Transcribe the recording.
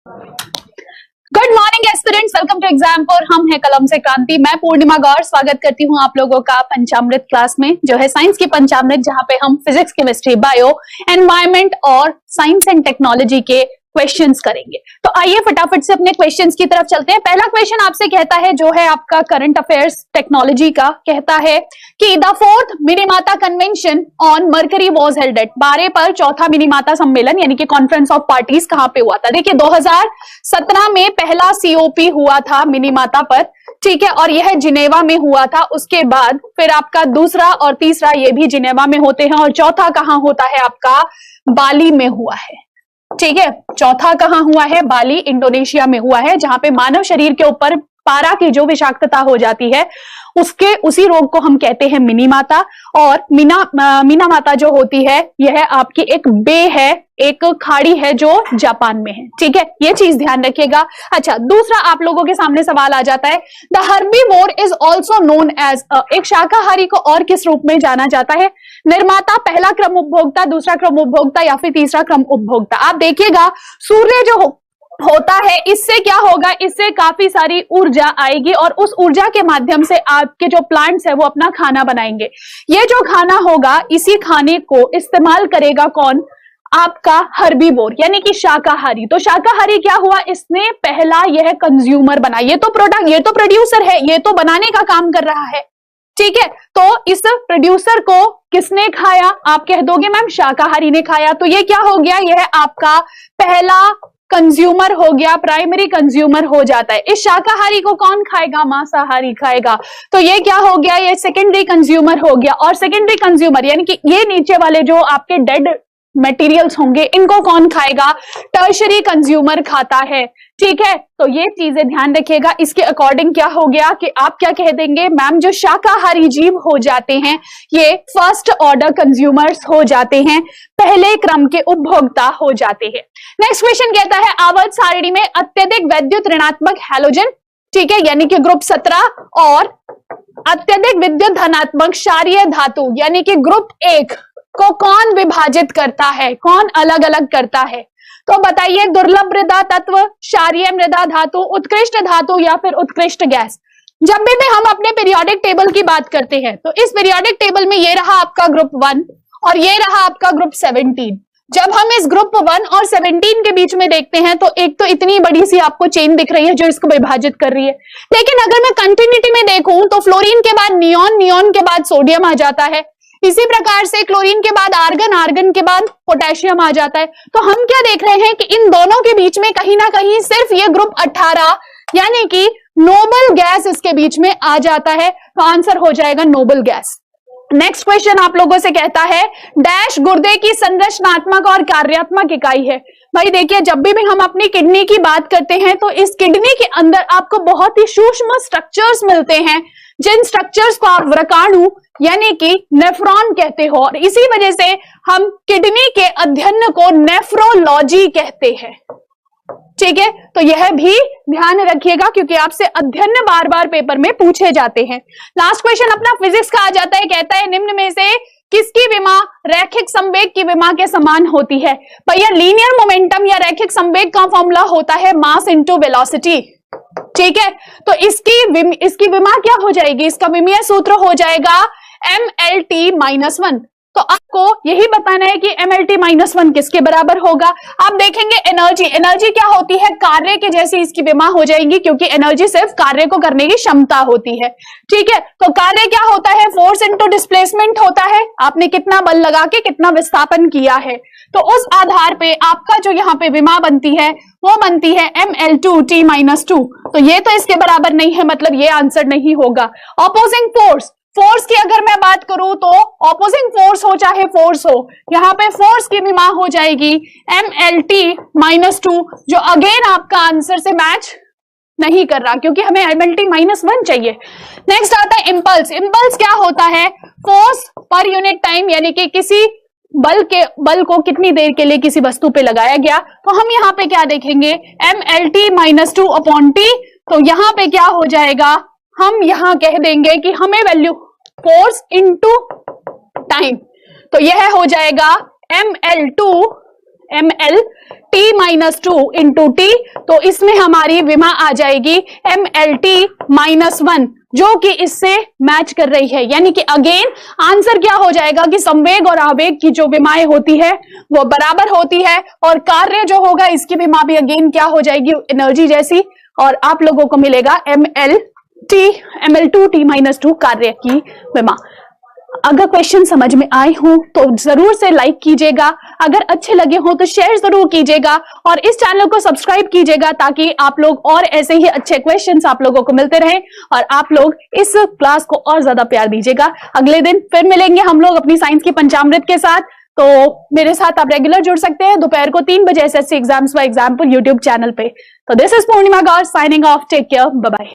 Good morning aspirants, welcome to Exampur. हम हैं कलम से क्रांति। मैं पूर्णिमा गौर स्वागत करती हूँ आप लोगों का पंचामृत क्लास में, जो है साइंस की पंचामृत, जहाँ पे हम फिजिक्स, केमिस्ट्री, बायो, एनवायरमेंट और साइंस एंड टेक्नोलॉजी के क्वेश्चंस करेंगे। तो आइए फटाफट से अपने क्वेश्चंस की तरफ चलते हैं। पहला क्वेश्चन आपसे कहता है, जो है आपका करंट अफेयर्स टेक्नोलॉजी का, कहता है कि the fourth Minimata convention on mercury was held at. 12 पर चौथा मिनीमाता सम्मेलन यानी कि कॉन्फ्रेंस ऑफ पार्टीज कहां पे हुआ था? देखिए 2017 में पहला सीओपी हुआ था मिनीमाता पर, ठीक है, और यह जिनेवा में हुआ था। उसके बाद फिर आपका दूसरा और तीसरा ये भी जिनेवा में होते हैं, और चौथा कहां होता है? आपका बाली में हुआ है, ठीक है। चौथा कहां हुआ है? बाली, इंडोनेशिया में हुआ है, जहां पे मानव शरीर के ऊपर पारा की जो विषाक्तता हो जाती है उसी रोग को हम कहते हैं मिनीमाता। और मीना माता जो होती है, यह आपकी एक बे है, एक खाड़ी है जो जापान में है, ठीक है, ये चीज ध्यान रखिएगा। अच्छा, दूसरा आप लोगों के सामने सवाल आ जाता है, the herbivore is also known as, एक शाकाहारी को और किस रूप में जाना जाता है? निर्माता, पहला क्रम उपभोक्ता, दूसरा क्रम उपभोक्ता या फिर तीसरा क्रम उपभोक्ता? आप देखिएगा सूर्य जो होता है, इससे क्या होगा? इससे काफी सारी ऊर्जा आएगी और उस ऊर्जा के माध्यम से आपके जो प्लांट्स है वो अपना खाना बनाएंगे। ये जो खाना होगा, इसी खाने को इस्तेमाल करेगा कौन? आपका हर्बीवोर यानी कि शाकाहारी। तो शाकाहारी क्या हुआ? इसने पहला यह कंज्यूमर बना, ये तो प्रोड्यूसर है, ये तो बनाने का काम कर रहा है, ठीक है। तो इस प्रोड्यूसर को किसने खाया? आप कह दोगे मैम शाकाहारी ने खाया। तो ये क्या हो गया? यह आपका पहला कंज्यूमर हो गया, प्राइमरी कंज्यूमर हो जाता है। इस शाकाहारी को कौन खाएगा? मांसाहारी खाएगा। तो ये क्या हो गया? ये सेकेंडरी कंज्यूमर हो गया। और सेकेंडरी कंज्यूमर यानी कि ये नीचे वाले जो आपके डेड मटेरियल्स होंगे, इनको कौन खाएगा? टर्शरी कंज्यूमर खाता है, ठीक है। तो ये चीजें ध्यान रखिएगा। इसके अकॉर्डिंग क्या हो गया कि आप क्या कह देंगे मैम, जो शाकाहारी जीव हो जाते हैं ये फर्स्ट ऑर्डर कंज्यूमर्स हो जाते हैं, पहले क्रम के उपभोक्ता हो जाते हैं। नेक्स्ट क्वेश्चन कहता है, आवर्त सारणी में अत्यधिक वैद्युत ऋणात्मक हैलोजन, ठीक है, यानी कि ग्रुप 17, और अत्यधिक विद्युत धनात्मक क्षारीय धातु यानी कि ग्रुप 1 को कौन विभाजित करता है, कौन अलग अलग करता है? तो बताइए, दुर्लभ मृदा तत्व, क्षारीय मृदा धातु, उत्कृष्ट धातु या फिर उत्कृष्ट गैस? जब भी हम अपने पीरियोडिक टेबल की बात करते हैं तो इस पीरियोडिक टेबल में ये रहा आपका ग्रुप 1 और ये रहा आपका ग्रुप 17। जब हम इस ग्रुप 1 और 17 के बीच में देखते हैं तो एक तो इतनी बड़ी सी आपको चेन दिख रही है जो इसको विभाजित कर रही है, लेकिन अगर मैं कंटिन्यूटी में देखूं तो फ्लोरीन के बाद नियोन, नियोन के बाद सोडियम आ जाता है, इसी प्रकार से क्लोरीन के बाद आर्गन, आर्गन के बाद पोटेशियम आ जाता है। तो हम क्या देख रहे हैं कि इन दोनों के बीच में कहीं ना कहीं सिर्फ ये ग्रुप 18 यानी कि नोबल गैस इसके बीच में आ जाता है। तो आंसर हो जाएगा नोबल गैस। नेक्स्ट क्वेश्चन आप लोगों से कहता है, डैश गुर्दे की संरचनात्मक और कार्यात्मक इकाई है। भाई देखिए, जब भी हम अपनी किडनी की बात करते हैं तो इस किडनी के अंदर आपको बहुत ही सूक्ष्म स्ट्रक्चर्स मिलते हैं, जिन स्ट्रक्चर्स को आप व्रकाणु यानी कि नेफ्रॉन कहते हो, और इसी वजह से हम किडनी के अध्ययन को नेफ्रोलॉजी कहते हैं, ठीक है। तो यह भी ध्यान रखिएगा क्योंकि आपसे अध्ययन बार बार पेपर में पूछे जाते हैं। लास्ट क्वेश्चन अपना फिजिक्स का आ जाता है, कहता है निम्न में से किसकी विमा रैखिक संवेग की विमा के समान होती है? भैया लीनियर मोमेंटम या रैखिक संवेग का फॉर्मूला होता है मास इनटू वेलोसिटी, ठीक है। तो इसकी विमा क्या हो जाएगी? इसका विमीय सूत्र हो जाएगा MLT-1। तो आपको यही बताना है कि MLT-1 किसके बराबर होगा। आप देखेंगे एनर्जी, एनर्जी क्या होती है? कार्य के जैसी इसकी विमा हो जाएगी, क्योंकि एनर्जी सिर्फ कार्य को करने की क्षमता होती है, ठीक है। तो कार्य क्या होता है? फोर्स इनटू डिस्प्लेसमेंट होता है, आपने कितना बल लगा के कितना विस्थापन किया है। तो उस आधार पे आपका जो यहाँ पे विमा बनती है वो बनती है ML2T-2। तो ये तो इसके बराबर नहीं है, मतलब ये आंसर नहीं होगा। ऑपोजिंग फोर्स, फोर्स की अगर मैं बात करूं तो ऑपोजिंग फोर्स हो चाहे फोर्स हो, यहाँ पे फोर्स की विमा हो जाएगी MLT-2, जो अगेन आपका आंसर से मैच नहीं कर रहा क्योंकि हमें MLT-1 चाहिए। नेक्स्ट आता है इंपल्स। इंपल्स क्या होता है? फोर्स पर यूनिट टाइम, यानी कि किसी बल को कितनी देर के लिए किसी वस्तु पे लगाया गया। तो हम यहाँ पे क्या देखेंगे? MLT-2/T। तो यहाँ पे क्या हो जाएगा? हम यहाँ कह देंगे कि हमें वैल्यू फोर्स इनटू टाइम, तो यह हो जाएगा ML2 MLT-2 इंटू टी, तो इसमें हमारी विमा आ जाएगी MLT-1, जो कि इससे मैच कर रही है। यानी कि अगेन आंसर क्या हो जाएगा कि संवेग और आवेग की जो विमाएं होती है वो बराबर होती है, और कार्य जो होगा इसकी विमा भी अगेन क्या हो जाएगी, एनर्जी जैसी, और आप लोगों को मिलेगा ML2T-2 कार्य की विमा। अगर क्वेश्चन समझ में आए हो तो जरूर से लाइक कीजिएगा, अगर अच्छे लगे हो तो शेयर जरूर कीजिएगा, और इस चैनल को सब्सक्राइब कीजिएगा ताकि आप लोग और ऐसे ही अच्छे क्वेश्चंस आप लोगों को मिलते रहें, और आप लोग इस क्लास को और ज्यादा प्यार दीजिएगा। अगले दिन फिर मिलेंगे हम लोग अपनी साइंस की पंचामृत के साथ, तो मेरे साथ आप रेगुलर जुड़ सकते हैं दोपहर को 3 बजे SSC exams for example YouTube channel पे। तो this is Purnima Gaur signing off, take care, bye bye.